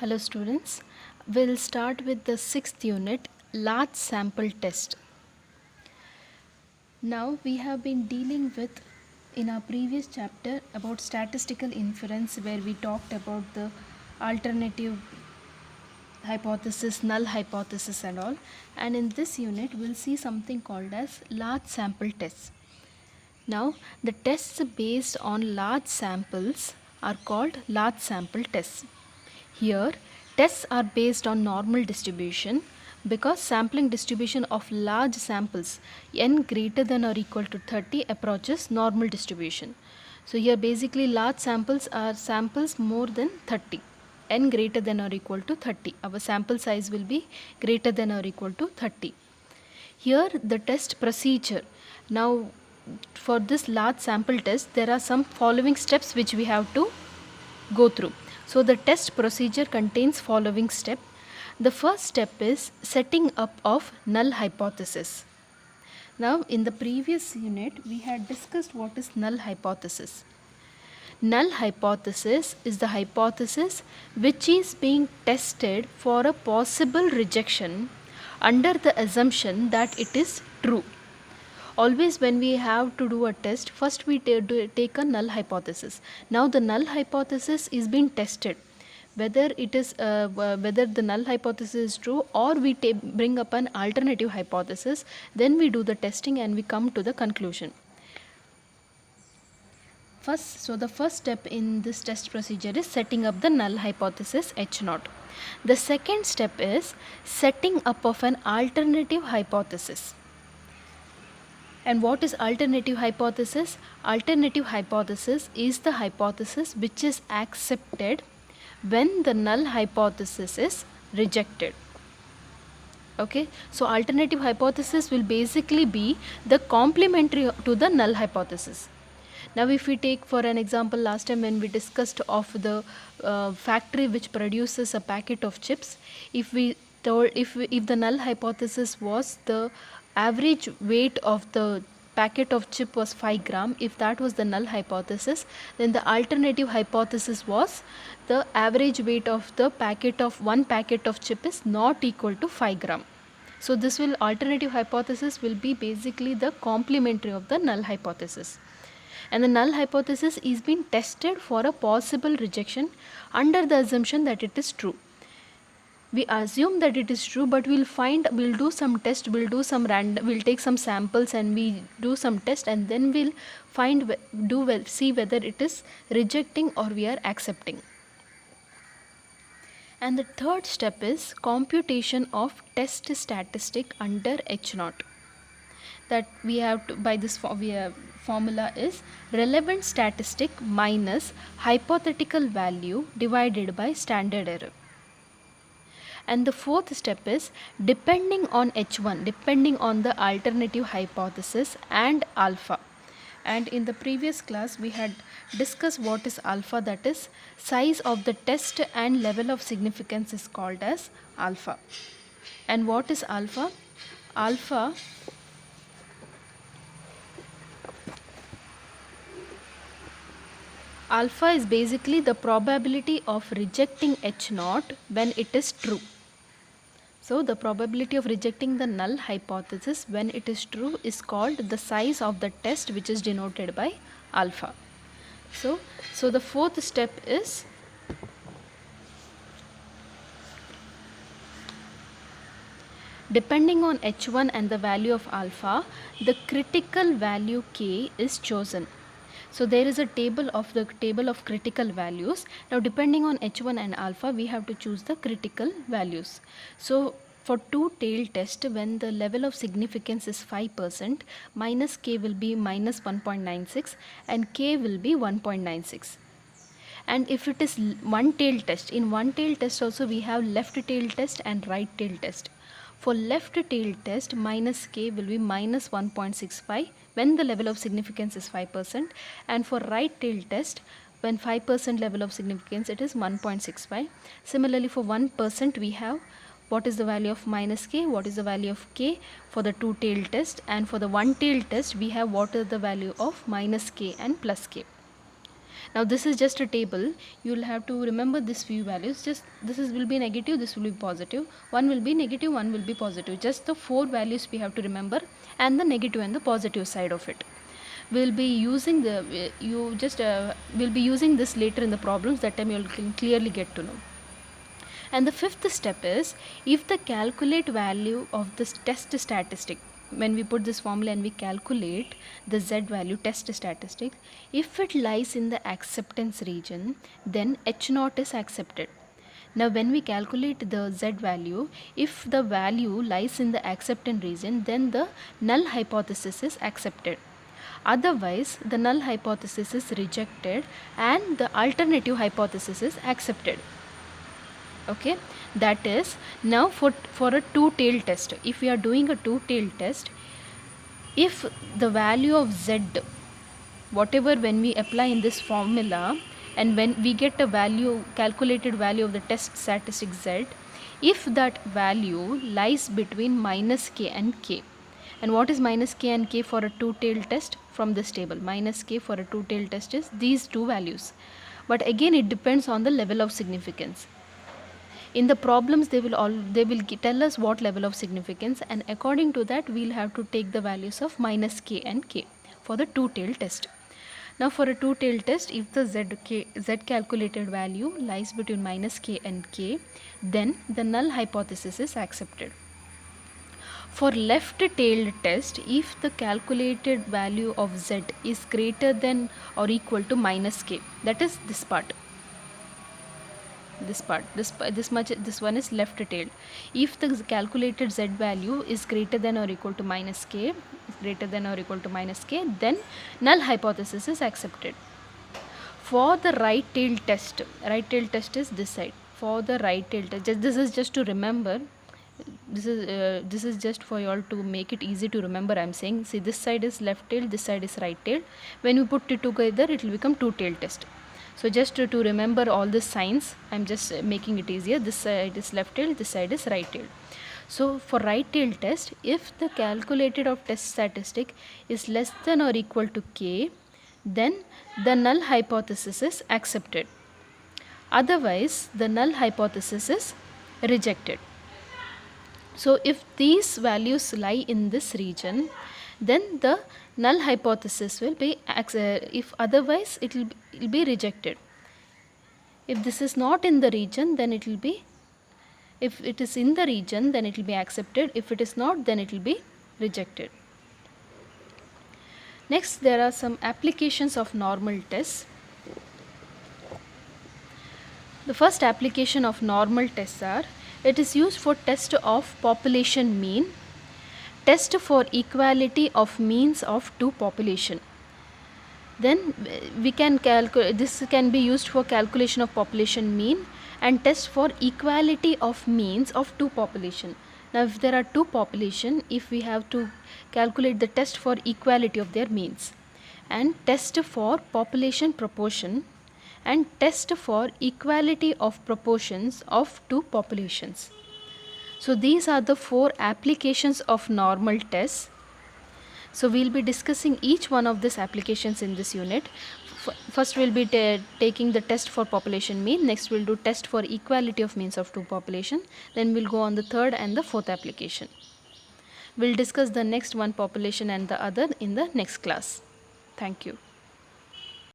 Hello students, we'll start with the 6th unit, large sample test. Now we have been dealing with in our previous chapter about statistical inference, where we talked about the alternative hypothesis, null hypothesis and all, and in this unit we'll see something called as large sample tests. Now the tests based on large samples are called large sample tests. Here, tests are based on normal distribution because sampling distribution of large samples n greater than or equal to 30 approaches normal distribution. So here basically large samples are samples more than 30, n greater than or equal to 30. Our sample size will be greater than or equal to 30. Here the test procedure. Now for this large sample test, there are some following steps which we have to go through. So the test procedure contains following step. The first step is setting up of null hypothesis. Now in the previous unit we had discussed what is null hypothesis. Null hypothesis is the hypothesis which is being tested for a possible rejection under the assumption that it is true. Always when we have to do a test, first we take a null hypothesis. Now the null hypothesis is being tested, whether it is whether the null hypothesis is true, or we bring up an alternative hypothesis. Then we do the testing and we come to the conclusion. So the first step in this test procedure is setting up the null hypothesis H0. The second step is setting up of an alternative hypothesis. And what is alternative hypothesis? Alternative hypothesis is the hypothesis which is accepted when the null hypothesis is rejected. Okay, so alternative hypothesis will basically be the complementary to the null hypothesis. Now if we take for an example, last time when we discussed of the factory which produces a packet of chips, if the null hypothesis was the average weight of the packet of chip was 5 gram, if that was the null hypothesis, then the alternative hypothesis was the average weight of the one packet of chip is not equal to 5 gram. So this alternative hypothesis will be basically the complementary of the null hypothesis. And the null hypothesis is being tested for a possible rejection under the assumption that it is true. We assume that it is true, but we'll do some test, we'll take some samples and we do some test, and then we'll see whether it is rejecting or we are accepting. And the third step is computation of test statistic under H0. That we have to, by this formula is relevant statistic minus hypothetical value divided by standard error. And the fourth step is depending on H1, depending on the alternative hypothesis and alpha. And in the previous class we had discussed what is alpha, that is size of the test and level of significance is called as alpha. And what is alpha? Alpha is basically the probability of rejecting H0 when it is true. So the probability of rejecting the null hypothesis when it is true is called the size of the test, which is denoted by alpha. So the fourth step is depending on H1 and the value of alpha, the critical value K is chosen. So there is a table of critical values. Now depending on H1 and alpha, we have to choose the critical values. So for two-tailed test, when the level of significance is 5%, minus K will be minus 1.96 and K will be 1.96. And if it is one-tailed test, in one-tailed test also we have left-tailed test and right-tailed test. For left-tailed test, minus K will be minus 1.65 when the level of significance is 5%, and for right-tailed test, when 5% level of significance, it is 1.65. Similarly, for 1% we have what is the value of minus K, what is the value of K for the two-tailed test, and for the one-tailed test we have what is the value of minus K and plus K. Now this is just a table. You'll have to remember these few values. Just this is will be negative, this will be positive. One will be negative, one will be positive. Just the 4 values we have to remember, and the negative and the positive side of it. We'll be using the will be using this later in the problems. That time you can clearly get to know. And the fifth step is, if the calculate value of this test statistic, when we put this formula and we calculate the z value test statistic, if it lies in the acceptance region, then H0 is accepted. Now when we calculate the z value, if the value lies in the acceptance region, then the null hypothesis is accepted. Otherwise, the null hypothesis is rejected and the alternative hypothesis is accepted. Okay, that is, now for a two-tailed test, if we are doing a two-tailed test, if the value of z, whatever when we apply in this formula, and when we get a value, calculated value of the test statistic z, if that value lies between minus k and k, and what is minus k and k for a two-tailed test? From this table, minus k for a two-tailed test is these two values, but again it depends on the level of significance. In the problems they will tell us what level of significance, and according to that we'll have to take the values of minus k and k for the two-tailed test. Now for a two-tailed test, if the z calculated value lies between minus k and k, then the null hypothesis is accepted. For left-tailed test, if the calculated value of z is greater than or equal to minus k, that is this part, this one is left tailed. If the calculated z value is greater than or equal to minus k, then null hypothesis is accepted. For the right tailed test is this side. For the right tailed test, this is just to remember, this is just for you all to make it easy to remember. I am saying, see, this side is left tailed, this side is right tailed. When you put it together, it will become two-tailed test. So just to remember all the signs, I am just making it easier. This side is left tailed, this side is right tailed. So for right tailed test, if the calculated of test statistic is less than or equal to k, then the null hypothesis is accepted. Otherwise, the null hypothesis is rejected. So if these values lie in this region, then the null hypothesis will be if otherwise it will be rejected. If this is not in the region, then it will be, if it is in the region, then it will be accepted. If it is not, then it will be rejected. Next, there are some applications of normal tests. The first application of normal tests are, it is used for test of population mean, test for equality of means of two population. Then we can calculate, this can be used for calculation of population mean and test for equality of means of two population. Now if there are two population, if we have to calculate the test for equality of their means, and test for population proportion, and test for equality of proportions of two populations. So these are the 4 applications of normal tests. So we will be discussing each one of these applications in this unit. First we will be taking the test for population mean, next we will do test for equality of means of two population, then we will go on the third and the fourth application. We will discuss the next one population and the other in the next class. Thank you.